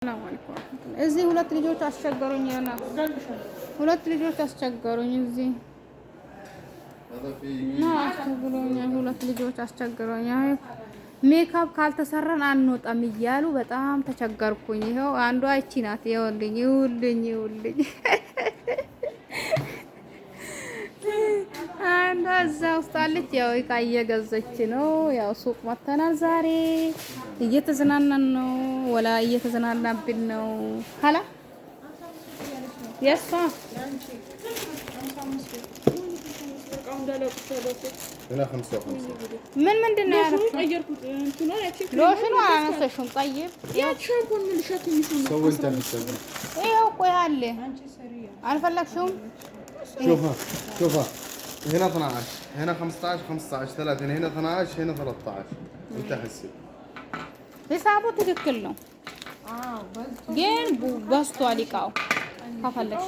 ሰላም አለይኩም እዚህ ሁለት ልጆች አስቸገሩኝ እና ሁለት ልጆች አስቸገሩኝ እዚህ ሁለት ልጆች አስቸገሩኝ ሜካፕ ካልተሰራን አንወጣም እያሉ በጣም ተቸገርኩኝ ይሄው አንዷ እቺ ናት ይውልኝ አንዷ እዛ ውስጥ አለች ያው እቃ እየገዛች ነው ያው ሱቅ መተናል ዛሬ እየተዝናናን ነው ወላ እየተዝናናብን ነው ሀላ የሷ ምን ምንድነው ያረኩት ቀየርኩት እንትኑ ሎሽኑ አነሰሽም طيب ያቻንኩን ምን ልሸትኝ ሰው ይሄው ቆይ አለ አልፈለግሽውም شوفها هنا 12 هنا 15 3 هنا 12 هنا 13 انت حسي حسابه ትክክል ነው ግን በስቷል እቃው ከፈለግሽ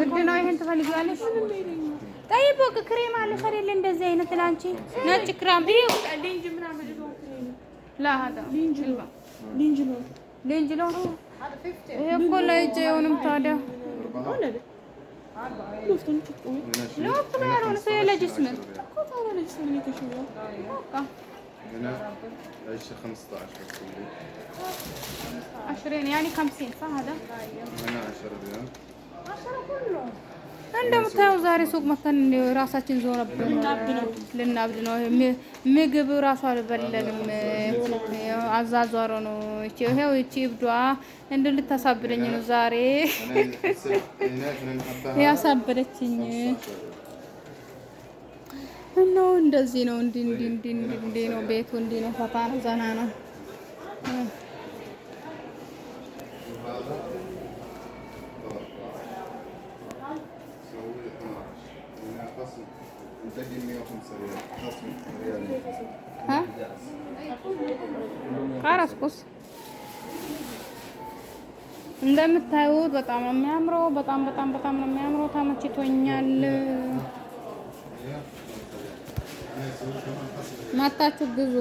ግድ ነው ይሄን ትፈልጊያለሽ طيب ክሬም አለ ፈረል እንደዚህ አይነት ላንቺ ነጭ ክሬም ሊንጅ ምናምን لا هذا لينج ነው ይሄ እኮ ለእጄ የሆነም ታዲያ لوفتن تقوي لوفتن يارون سيلا جسمك كوتا ولا جسمك يكشوا هنا ايش 15 20 يعني 50 صح هذا هنا 10 ريال 10 كله እንደምታየው ዛሬ ሱቅ መተን ራሳችን ዞረብን ልናብድ ነው ምግብ ራሱ አልበለንም አዛዟሮ ነው ይሄው እቺ ብዷ እንድልታሳብደኝ ነው ዛሬ ያሳበደችኝ ነው እንደዚህ ነው እንዲ ነው ቤቱ እንዲ ነው ፈታ ነው ዘና ነው ها خلاص بص እንደምታዩት በጣም ነው የሚያምረው በጣም ነው የሚያምረው ታመችቶኛል ማታችሁ ግዙ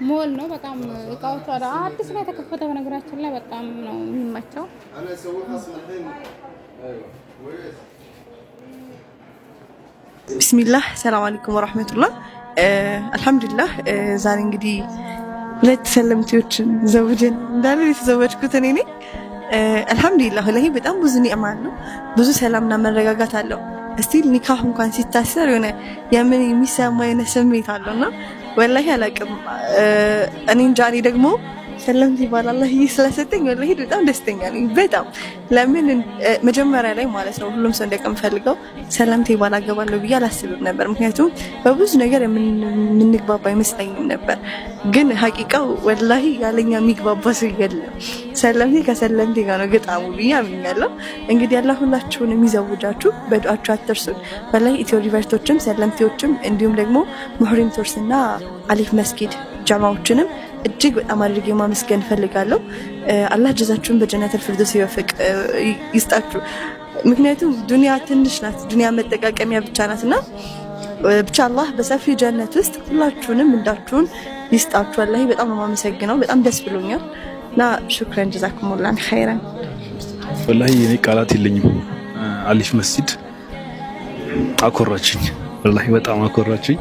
ሞል ነው በጣም እቃዎች አዲስ ነው የተከፈተው በነገራችን ላይ በጣም ነው የሚመቸው ቢስሚላህ ሰላም አለይኩም ወራህመቱላህ አልহামዱሊላህ ዛሬ እንግዲህ ሁለት ሰለምቲዎችን ዘውጀን እንዳለ የተዘወጅኩት እኔ ነኝ አልহামዱሊላህ ለዚህ በጣም ብዙ ኒዕማ አለው ብዙ ሰላምና መረጋጋት አለው እስቲል ኒካህ እንኳን ሲታሰር የሆነ የምን የሚሰማው የሆነ ስሜት አለውና ወላሂ አላቅም እኔ እንጃሪ ደግሞ ሰለምቲ ባላህ ይስለሰተኝ ወላሂ በጣም ደስተኛ ነኝ በጣም ለምን መጀመሪያ ላይ ማለት ነው ሁሉም ሰው እንደቀም ፈልገው ሰለምቲ ባላገባለሁ ብዬ አላስብም ነበር ምክንያቱም በብዙ ነገር የምንግባባ አይመስለኝም ነበር ግን ሐቂቃው ወላሂ ያለኛ የሚግባባ ሰው የለም ሰለምቲ ከሰለምቲ ጋር ነው ገጣሙ ብዬ አምኛለሁ እንግዲህ አላህ ሁላችሁንም ይዘውጃችሁ በዱዓችሁ አትርሱን ወላሂ ኢትዮ ሪቨርቶችም ሰለምቲዎችም እንዲሁም ደግሞ ሙህሪም ቱርስና አሊፍ መስጊድ ጃማዎችንም እጅግ በጣም አድርጌ ማመስገን ፈልጋለሁ አላህ ጀዛችሁን በጀነተል ፊርደውስ ይወፍቅ ይስጣችሁ ምክንያቱም ዱንያ ትንሽ ናት ዱንያ መጠቃቀሚያ ብቻ ናትና ብቻ አላህ በሰፊ ጀነት ውስጥ ሁላችሁንም እንዳችሁን ይስጣችሁ ወላሂ በጣም ነው ማመሰግነው በጣም ደስ ብሎኛል ና ሹክራን ጀዛኩሙላህ ኸይራን ወላሂ እኔ ቃላት የለኝም አሊፍ መስጊድ አኮራችኝ ወላሂ በጣም አኮራችኝ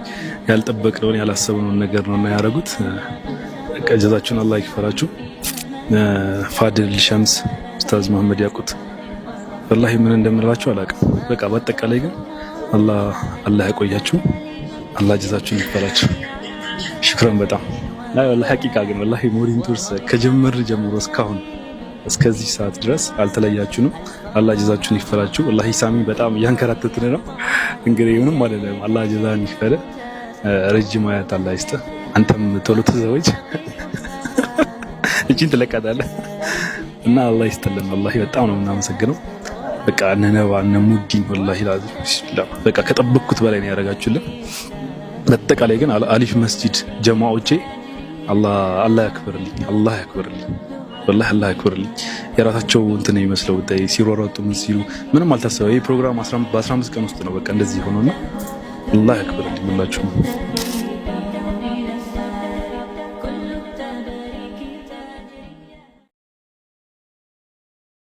ያልጠበቅነውን ያላሰብነውን ነገር ነውና ያረጉት ጀዛችሁን አላህ ይክፈራችሁ ፋድል ሸምስ ኡስታዝ መሐመድ ያቁት ወላሂ ምን እንደምንላችሁ አላውቅም በቃ በአጠቃላይ ግን አላህ ያቆያችሁ አላህ ጀዛችሁን ይክፈራችሁ ሽክራን በጣም ላይ ወላሂ ሐቂቃ ግን ወላሂ ሙሪም ቱርስ ከጀመር ጀምሮ እስካሁን እስከዚህ ሰዓት ድረስ አልተለያችሁንም አላህ ጀዛችሁን ይክፈራችሁ ወላሂ ሳሚ በጣም ያንከራተተን ነው እንግዲህ ምንም አይደለም አላህ ጀዛን ይክፈረ ረጅም አያት አላህ ይስጥ አንተም ቶሎ ተዘወጅ እቺን ትለቃታለህ እና አላህ ይስጥልን ወላሂ በጣም ነው እናመሰግነው በቃ ነነባ ነሙዲን ወላሂ ላዚም ቢስሚላህ በቃ ከጠበቅኩት በላይ ነው ያረጋችሁልን በተቃላይ ግን አሊፍ መስጂድ ጀማዓዎቼ አላህ ያክብርልኝ ወላሂ አላህ ያክብርልኝ የራሳቸው እንትን የሚመስለው ሲሮሮጡ ምን ሲሉ ምንም አልታሰበ ይሄ ፕሮግራም በ15 ቀን ውስጥ ነው በቃ እንደዚህ ሆኖና አላህ ያክብርልኝ ሁላችሁም